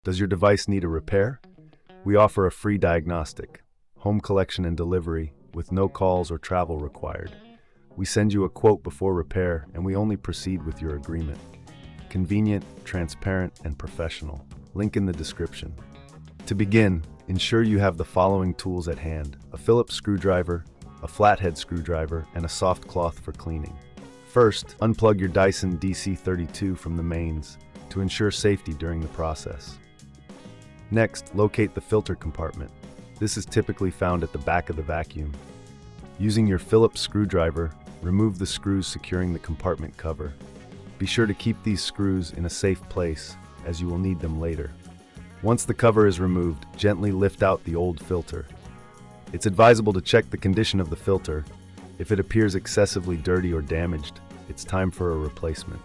Does your device need a repair? We offer a free diagnostic, home collection and delivery, with no calls or travel required. We send you a quote before repair, and we only proceed with your agreement. Convenient, transparent, and professional. Link in the description. To begin, ensure you have the following tools at hand: a Phillips screwdriver, a flathead screwdriver, and a soft cloth for cleaning. First, unplug your Dyson DC32 from the mains to ensure safety during the process. Next, locate the filter compartment. This is typically found at the back of the vacuum. Using your Phillips screwdriver, remove the screws securing the compartment cover. Be sure to keep these screws in a safe place, as you will need them later. Once the cover is removed, gently lift out the old filter. It's advisable to check the condition of the filter. If it appears excessively dirty or damaged, it's time for a replacement.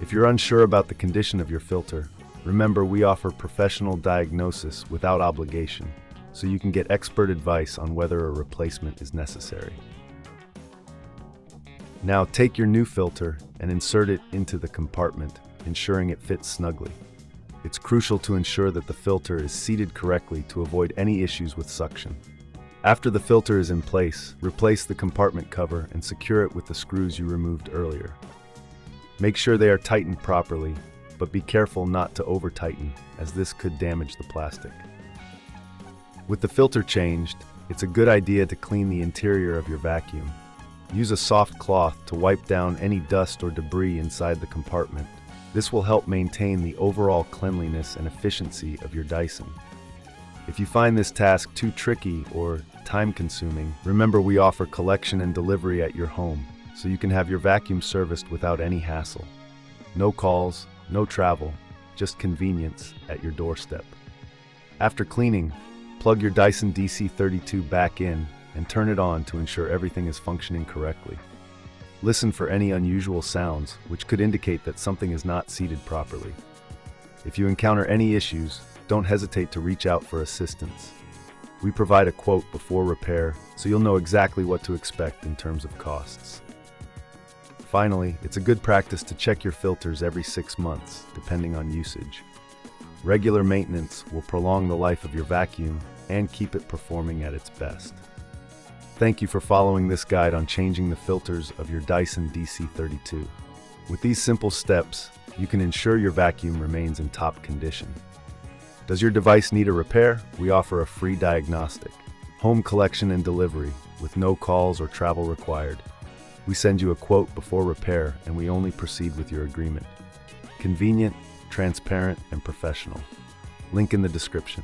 If you're unsure about the condition of your filter, remember we offer professional diagnosis without obligation, so you can get expert advice on whether a replacement is necessary. Now take your new filter and insert it into the compartment, ensuring it fits snugly. It's crucial to ensure that the filter is seated correctly to avoid any issues with suction. After the filter is in place, replace the compartment cover and secure it with the screws you removed earlier. Make sure they are tightened properly, but be careful not to over-tighten, as this could damage the plastic. With the filter changed, it's a good idea to clean the interior of your vacuum. Use a soft cloth to wipe down any dust or debris inside the compartment. This will help maintain the overall cleanliness and efficiency of your Dyson. If you find this task too tricky or time-consuming, remember we offer collection and delivery at your home, so you can have your vacuum serviced without any hassle. No calls, no travel, just convenience at your doorstep. After cleaning, plug your Dyson DC32 back in and turn it on to ensure everything is functioning correctly. Listen for any unusual sounds, which could indicate that something is not seated properly. If you encounter any issues, don't hesitate to reach out for assistance. We provide a quote before repair, so you'll know exactly what to expect in terms of costs. Finally, it's a good practice to check your filters every 6 months, depending on usage. Regular maintenance will prolong the life of your vacuum and keep it performing at its best. Thank you for following this guide on changing the filters of your Dyson DC32. With these simple steps, you can ensure your vacuum remains in top condition. Does your device need a repair? We offer a free diagnostic, home collection and delivery, with no calls or travel required. We send you a quote before repair, and we only proceed with your agreement. Convenient, transparent, and professional. Link in the description.